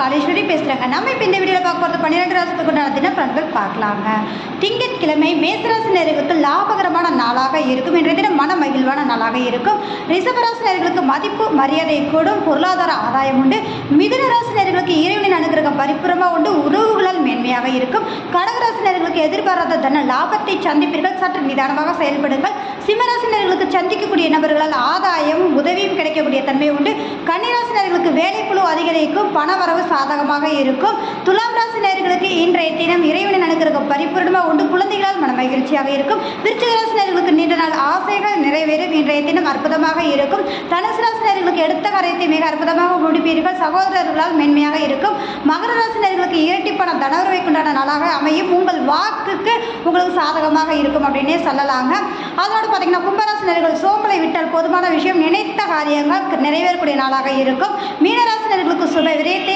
காலேஸ்வரி பேசுகிறேங்க. நம்ம இப்போ இந்த வீடியோவில் பார்க்க போகிறது 12 ராசிக்கு உண்டான தினப்பலன்கள் பார்க்கலாங்க. திங்கட்கிழமை மேசராசி நேயர்களுக்கு லாபகரமான நாளாக இருக்கும். இன்றைய தினம் மன மகிழ்வான நாளாக இருக்கும். ரிஷபராசி நேயர்களுக்கு மதிப்பு மரியாதை கூடும், பொருளாதார ஆதாயம் உண்டு. மிதுன ராசி நேயர்களுக்கு இறைவனின் அனுகிரகம் பரிபூர்ணமாக உண்டு, உறவுகளால் மேன்மையாக இருக்கும். கடகராசி நேயர்களுக்கு எதிர்பாராத தன லாபத்தை சந்திப்பீர்கள், சற்று நிதானமாக செயல்படுங்கள். சிம்மராசி நேயர்களுக்கு சந்திக்கக்கூடிய நபர்களால் ஆதாயம் உதவியும் கிடைக்கக்கூடிய தன்மை உண்டு. கன்னிராசி நேயர்களுக்கு வேலைப்பளு அதிகரிக்கும், பணவரவு சாதகமாக இருக்கும். துலாம் ராசி நேயர்களுக்கு இன்றைய தினம் இறைவனின் அனுகிரகம் பரிபூர்ணமாக உண்டு, குழந்தைகளால் மன மகிழ்ச்சியாக இருக்கும். விருச்சிக ராசி நேயர்களுக்கு நீண்ட நாள் ஆசைகள் நிறைவேறும், இன்றைய தினம் அற்புதமாக இருக்கும். தனுசு ராசி நேயர்களுக்கு எடுத்த காரியத்தை மிக அற்புதமாக முடிப்பீர்கள், சகோதரர்களால் மென்மையாக இருக்கும். மகர ராசி நேயர்களுக்கு இரட்டிப்பான தனவரவை கொண்டாட நாளாக அமையும், உங்கள் வாக்குக்கு உங்களுக்கு சாதகமாக இருக்கும் அப்படின்னே சொல்லலாங்க. அதோடு பார்த்தீங்கன்னா கும்பராசி நேயர்கள் சோம்பலை விட்டால் போதுமான விஷயம், நினைத்த காரியங்கள் நிறைவேறக்கூடிய நாளாக இருக்கும். மீனராசி நேயர்களுக்கு சுப விரயத்தை